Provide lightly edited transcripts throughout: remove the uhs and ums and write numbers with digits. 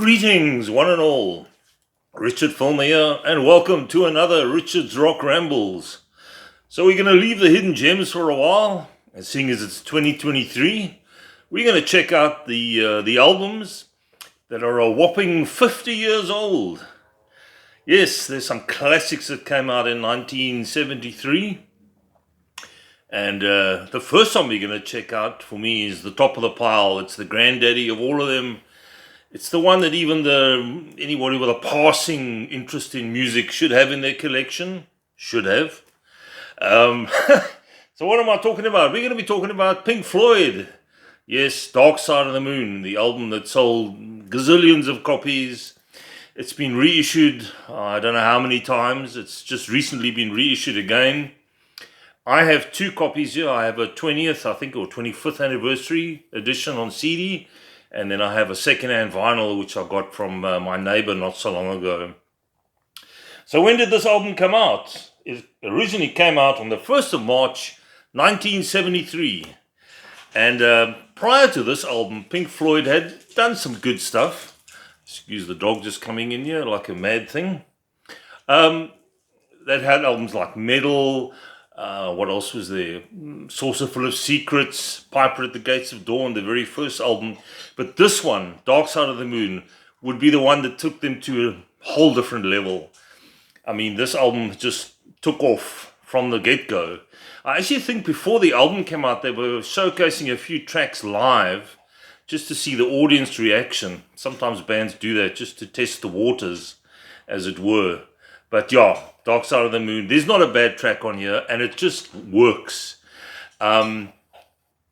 Greetings, one and all. Richard Fulmer here, and welcome to another Richard's Rock Rambles. So we're going to leave the hidden gems for a while, and seeing as it's 2023, we're going to check out the albums that are a whopping 50 years old. Yes, there's some classics that came out in 1973. And the first one we're going to check out for me is the top of the pile. It's the granddaddy of all of them. It's the one that even anybody with a passing interest in music should have in their collection. Should have. So what am I talking about? We're going to be talking about Pink Floyd. Yes, Dark Side of the Moon, the album that sold gazillions of copies. It's been reissued, I don't know how many times. It's just recently been reissued again. I have two copies here. I have a 20th, I think, or 25th anniversary edition on CD. And then I have a second-hand vinyl, which I got from my neighbor not so long ago. So when did this album come out? It originally came out on the 1st of March, 1973. And prior to this album, Pink Floyd had done some good stuff. Excuse the dog just coming in here like a mad thing. That had albums like Meddle. What else was there? Saucer Full of Secrets, Piper at the Gates of Dawn, the very first album. But this one, Dark Side of the Moon, would be the one that took them to a whole different level. I mean, this album just took off from the get-go. I actually think before the album came out, they were showcasing a few tracks live just to see the audience reaction. Sometimes bands do that just to test the waters, as it were. But yeah, Dark Side of the Moon, there's not a bad track on here, and it just works.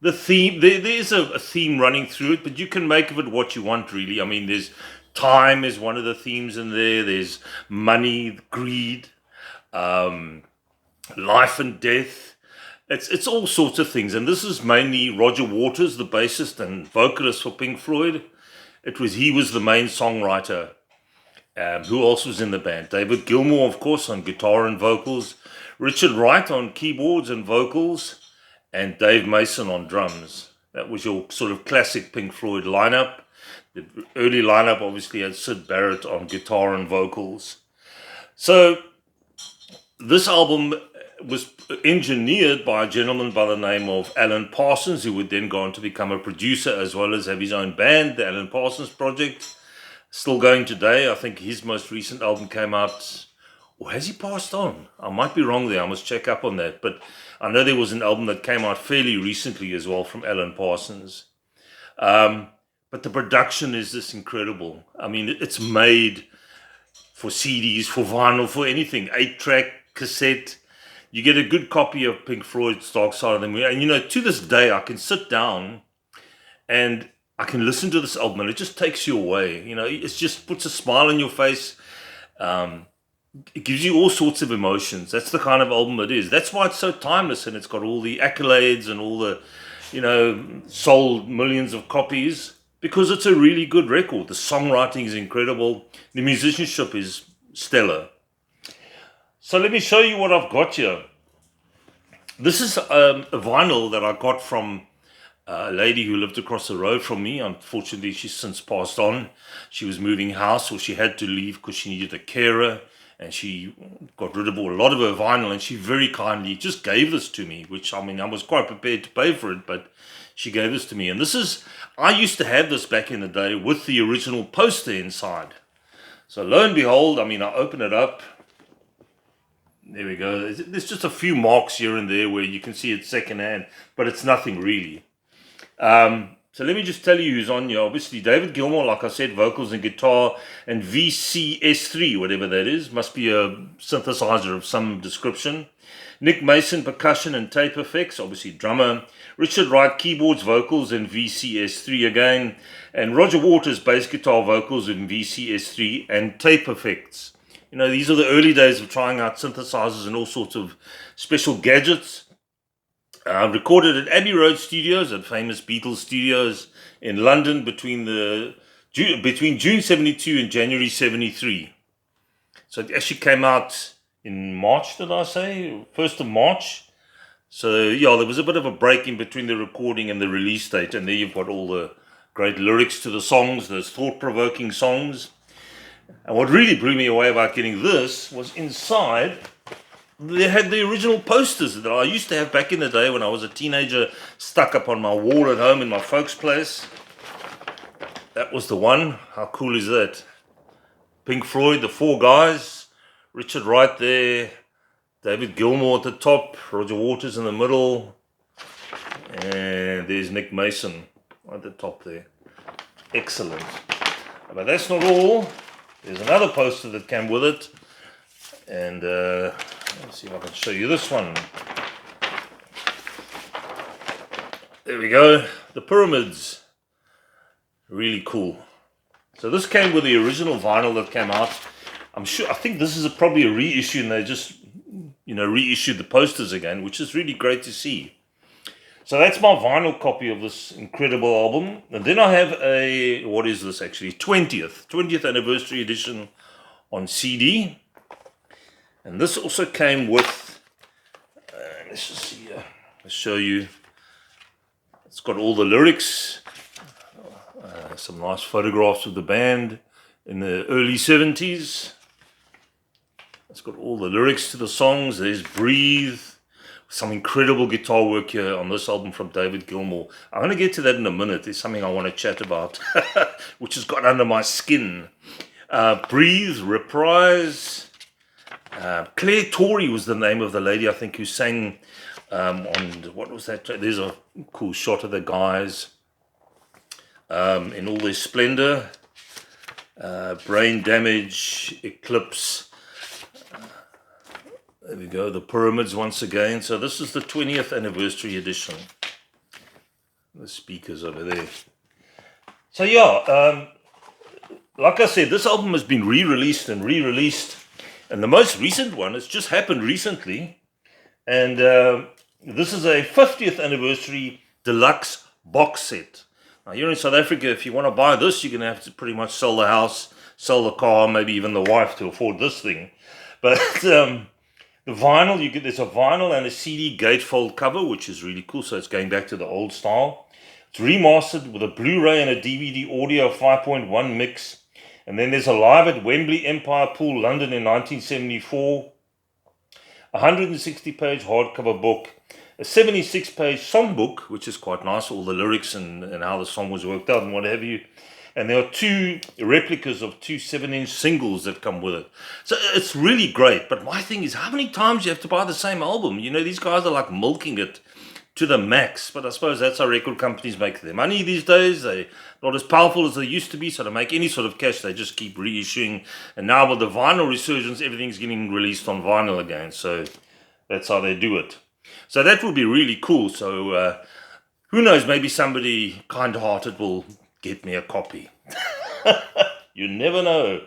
The theme, there's a theme running through it, but you can make of it what you want, really. I mean, there's time is one of the themes in there. There's money, greed, life and death. It's all sorts of things. And this is mainly Roger Waters, the bassist and vocalist for Pink Floyd. He was the main songwriter. Who else was in the band? David Gilmour, of course, on guitar and vocals. Richard Wright on keyboards and vocals. And Dave Mason on drums. That was your sort of classic Pink Floyd lineup. The early lineup obviously had Syd Barrett on guitar and vocals. So this album was engineered by a gentleman by the name of Alan Parsons, who would then go on to become a producer as well as have his own band, the Alan Parsons Project. Still going today. I think his most recent album came out, or has he passed on? I might be wrong there. I must check up on that. But I know there was an album that came out fairly recently as well from Alan Parsons. But the production is just incredible. I mean, it's made for CDs, for vinyl, for anything. 8-track, cassette. You get a good copy of Pink Floyd's Dark Side of the Moon. And, to this day, I can sit down and I can listen to this album and it just takes you away. It just puts a smile on your face. It gives you all sorts of emotions. That's the kind of album it is. That's why it's so timeless and it's got all the accolades and all the, sold millions of copies because it's a really good record. The songwriting is incredible. The musicianship is stellar. So let me show you what I've got here. This is a vinyl that I got from a lady who lived across the road from me. Unfortunately, she's since passed on. She was moving house, or she had to leave because she needed a carer, and she got rid of a lot of her vinyl, and she very kindly just gave this to me, which, I was quite prepared to pay for it, but she gave this to me. And I used to have this back in the day with the original poster inside. So lo and behold, I open it up. There we go. There's just a few marks here and there where you can see it's secondhand, but it's nothing really. So let me just tell you who's on here. Obviously, David Gilmour, like I said, vocals and guitar, and VCS3, whatever that is, must be a synthesizer of some description. Nick Mason, percussion and tape effects, obviously drummer. Richard Wright, keyboards, vocals, and VCS3 again. And Roger Waters, bass guitar, vocals, and VCS3, and tape effects. These are the early days of trying out synthesizers and all sorts of special gadgets. Recorded at Abbey Road Studios, at famous Beatles Studios in London between June 72 and January 73. So it actually came out in March, did I say? 1st of March. So yeah, there was a bit of a break in between the recording and the release date, and there you've got all the Great lyrics to the songs, those thought-provoking songs. And what really blew me away about getting this was inside, they had the original posters that I used to have back in the day when I was a teenager, stuck up on my wall at home in my folks' place. That was the one. How cool is that? Pink Floyd, the four guys, Richard Wright there, David Gilmour at the top, Roger Waters in the middle, and there's Nick Mason at the top there. Excellent. But that's not all. There's another poster that came with it, and let's see if I can show you this one. There we go, the pyramids. Really cool. So this came with the original vinyl that came out. I think this is probably a reissue, and they just, reissued the posters again, which is really great to see. So that's my vinyl copy of this incredible album. And then I have what is this actually? 20th anniversary edition on CD. And this also came with, let's just see here, I'll show you. It's got all the lyrics, some nice photographs of the band in the early 70s. It's got all the lyrics to the songs. There's Breathe. Some incredible guitar work here on this album from David Gilmour. I'm going to get to that in a minute. There's something I want to chat about, which has got under my skin. Breathe, Reprise. Claire Torrey was the name of the lady, I think, who sang on, what was that? There's a cool shot of the guys in all their splendor. Brain Damage, Eclipse. There we go, the pyramids once again. So this is the 20th anniversary edition. The speakers over there. So yeah, like I said, this album has been re-released. And the most recent one has just happened recently. And this is a 50th anniversary deluxe box set. Now here in South Africa, if you want to buy this, you're going to have to pretty much sell the house, sell the car, maybe even the wife to afford this thing. But the vinyl, there's a vinyl and a CD gatefold cover, which is really cool. So it's going back to the old style. It's remastered with a Blu-ray and a DVD audio 5.1 mix. And then there's a live at Wembley Empire Pool, London in 1974. A 160-page hardcover book. A 76-page songbook, which is quite nice. All the lyrics and how the song was worked out and what have you. And there are two replicas of two 7-inch singles that come with it. So it's really great. But my thing is, how many times you have to buy the same album? These guys are like milking it to the max. But I suppose that's how record companies make their money these days. They're not as powerful as they used to be. So to make any sort of cash, they just keep reissuing. And now with the vinyl resurgence, everything's getting released on vinyl again. So that's how they do it. So that would be really cool. So who knows, maybe somebody kind-hearted will get me a copy. You never know.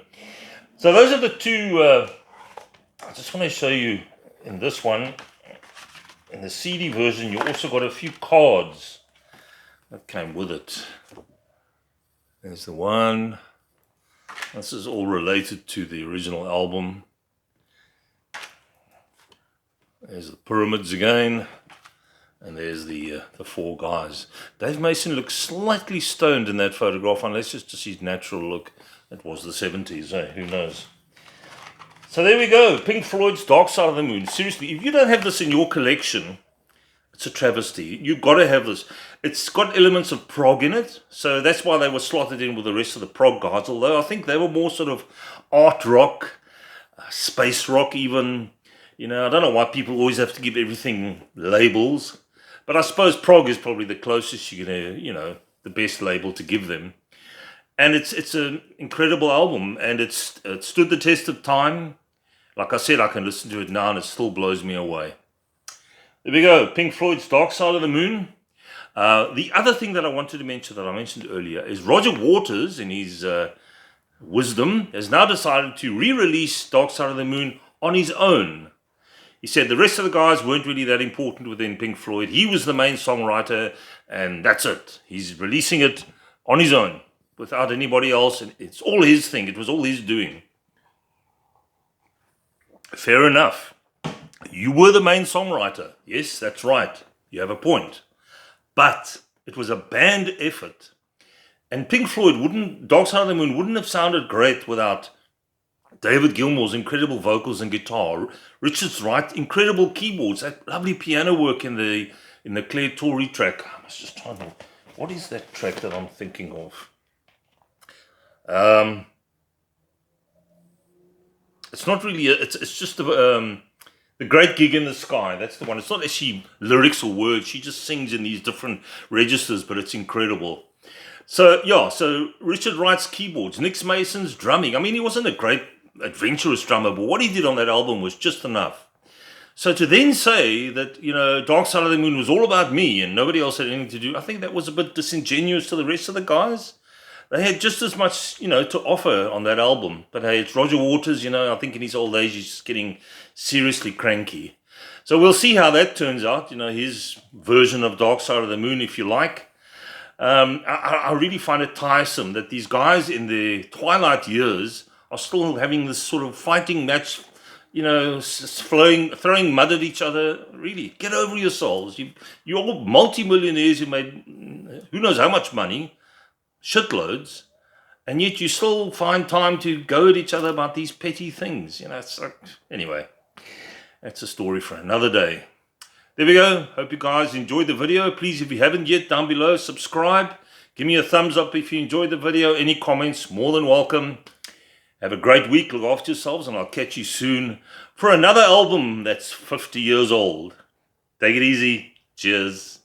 So those are the two. I just want to show you in this one, in the CD version, you also got a few cards that came with it. There's the one. This is all related to the original album. There's the pyramids again. And there's the four guys. Dave Mason looks slightly stoned in that photograph, unless it's just his natural look. It was the 70s, who knows? So there we go, Pink Floyd's Dark Side of the Moon. Seriously, if you don't have this in your collection, it's a travesty. You've got to have this. It's got elements of prog in it, so that's why they were slotted in with the rest of the prog guys, although I think they were more sort of art rock, space rock even. I don't know why people always have to give everything labels. But I suppose prog is probably the closest you're going to, the best label to give them. And it's an incredible album, and it stood the test of time. Like I said, I can listen to it now, and it still blows me away. There we go, Pink Floyd's Dark Side of the Moon. The other thing that I wanted to mention that I mentioned earlier is Roger Waters, in his wisdom, has now decided to re-release Dark Side of the Moon on his own. He said the rest of the guys weren't really that important within Pink Floyd. He was the main songwriter, and that's it. He's releasing it on his own, without anybody else, and it's all his thing. It was all his doing. Fair enough. You were the main songwriter. Yes, that's right. You have a point. But it was a band effort. And Pink Floyd Dark Side of the Moon wouldn't have sounded great without David Gilmour's incredible vocals and guitar, Richard Wright's incredible keyboards, that lovely piano work in the Claire Torrey track. I was just trying to, what is that track that I'm thinking of? It's not really, it's just the Great Gig in the Sky. That's the one. It's not actually lyrics or words. She just sings in these different registers, but it's incredible. So, yeah, so Richard Wright's keyboards, Nick Mason's drumming. I mean, he wasn't a great adventurous drummer, but what he did on that album was just enough. So to then say that, Dark Side of the Moon was all about me and nobody else had anything to do, I think that was a bit disingenuous to the rest of the guys. They had just as much, to offer on that album. But hey, it's Roger Waters, I think in his old age he's just getting seriously cranky. So we'll see how that turns out, his version of Dark Side of the Moon, if you like. I really find it tiresome that these guys in their twilight years are still having this sort of fighting match, throwing mud at each other. Really, get over yourselves. You're all multi-millionaires who made who knows how much money, shitloads, and yet you still find time to go at each other about these petty things. It's like, anyway, that's a story for another day. There we go. Hope you guys enjoyed the video. Please, if you haven't yet, down below, subscribe. Give me a thumbs up if you enjoyed the video. Any comments, more than welcome. Have a great week. Look after yourselves, and I'll catch you soon for another album that's 50 years old. Take it easy. Cheers.